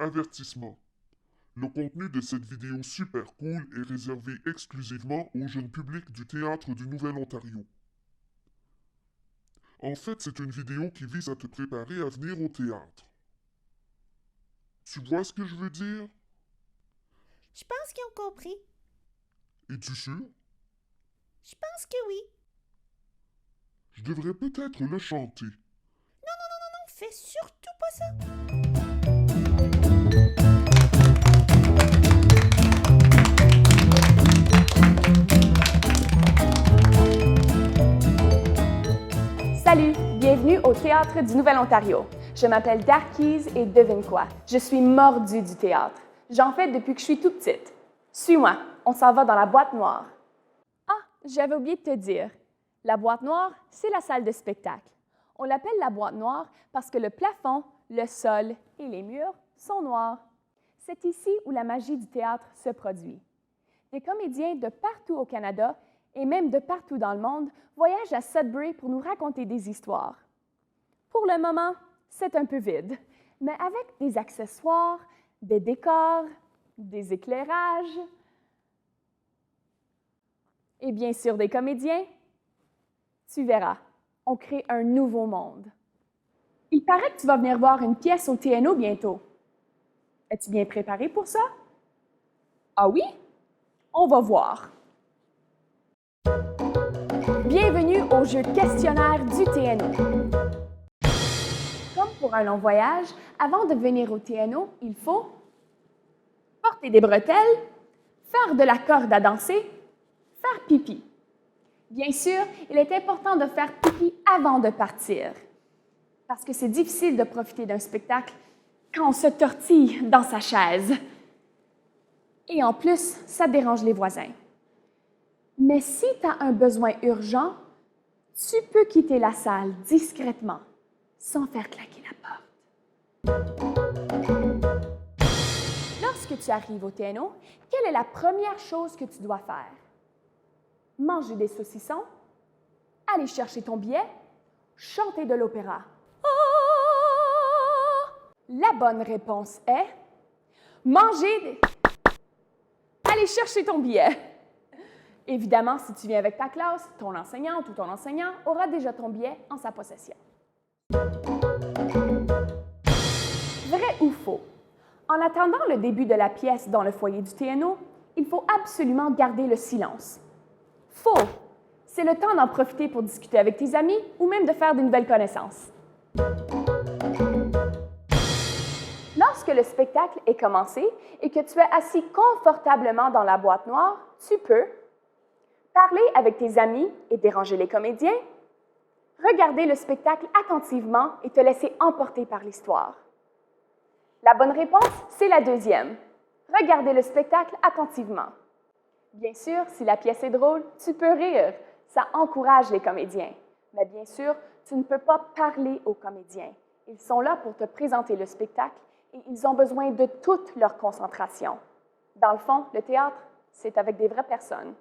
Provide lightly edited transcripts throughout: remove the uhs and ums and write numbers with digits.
Avertissement. Le contenu de cette vidéo super cool est réservé exclusivement au jeune public du Théâtre du Nouvel-Ontario. En fait, c'est une vidéo qui vise à te préparer à venir au théâtre. Tu vois ce que je veux dire? Je pense qu'ils ont compris. Es-tu sûr? Je pense que oui. Je devrais peut-être le chanter. Non, fais surtout pas ça. Salut, bienvenue au Théâtre du Nouvel-Ontario. Je m'appelle Darkise et devine quoi? Je suis mordue du théâtre. J'en fais depuis que je suis toute petite. Suis-moi, on s'en va dans la boîte noire. Ah, j'avais oublié de te dire. La boîte noire, c'est la salle de spectacle. On l'appelle la boîte noire parce que le plafond, le sol et les murs sont noirs. C'est ici où la magie du théâtre se produit. Des comédiens de partout au Canada et même de partout dans le monde voyagent à Sudbury pour nous raconter des histoires. Pour le moment, c'est un peu vide, mais avec des accessoires, des décors, des éclairages et bien sûr des comédiens, tu verras, on crée un nouveau monde. Il paraît que tu vas venir voir une pièce au TNO bientôt. Es-tu bien préparé pour ça? Ah oui? On va voir. Bienvenue au jeu questionnaire du TNO. Comme pour un long voyage, avant de venir au TNO, il faut porter des bretelles, faire de la corde à danser, faire pipi. Bien sûr, il est important de faire pipi avant de partir, parce que c'est difficile de profiter d'un spectacle quand on se tortille dans sa chaise. Et en plus, ça dérange les voisins. Mais si tu as un besoin urgent, tu peux quitter la salle discrètement, sans faire claquer la porte. Lorsque tu arrives au TNO, quelle est la première chose que tu dois faire? Manger des saucissons, aller chercher ton billet, chanter de l'opéra. La bonne réponse est aller chercher ton billet. Évidemment, si tu viens avec ta classe, ton enseignante ou ton enseignant aura déjà ton billet en sa possession. Vrai ou faux? En attendant le début de la pièce dans le foyer du TNO, il faut absolument garder le silence. Faux! C'est le temps d'en profiter pour discuter avec tes amis ou même de faire de nouvelles connaissances. Lorsque le spectacle est commencé et que tu es assis confortablement dans la boîte noire, tu peux parler avec tes amis et déranger les comédiens, regarder le spectacle attentivement et te laisser emporter par l'histoire. La bonne réponse, c'est la deuxième. Regarder le spectacle attentivement. Bien sûr, si la pièce est drôle, tu peux rire. Ça encourage les comédiens. Mais bien sûr, tu ne peux pas parler aux comédiens. Ils sont là pour te présenter le spectacle et ils ont besoin de toute leur concentration. Dans le fond, le théâtre, c'est avec des vraies personnes.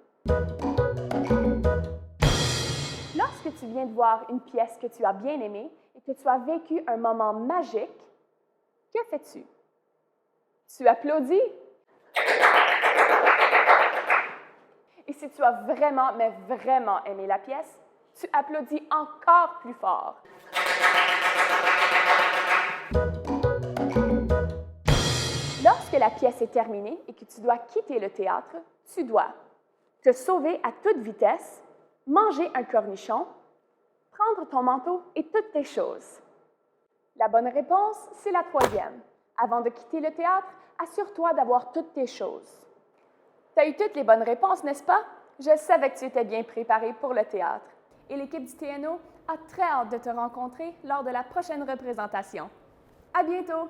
Lorsque tu viens de voir une pièce que tu as bien aimée et que tu as vécu un moment magique, que fais-tu? Tu applaudis? Et si tu as vraiment, mais vraiment aimé la pièce, tu applaudis encore plus fort. Lorsque la pièce est terminée et que tu dois quitter le théâtre, tu dois te sauver à toute vitesse, manger un cornichon, prendre ton manteau et toutes tes choses. La bonne réponse, c'est la troisième. Avant de quitter le théâtre, assure-toi d'avoir toutes tes choses. Tu as eu toutes les bonnes réponses, n'est-ce pas? Je savais que tu étais bien préparé pour le théâtre. Et l'équipe du TNO a très hâte de te rencontrer lors de la prochaine représentation. À bientôt!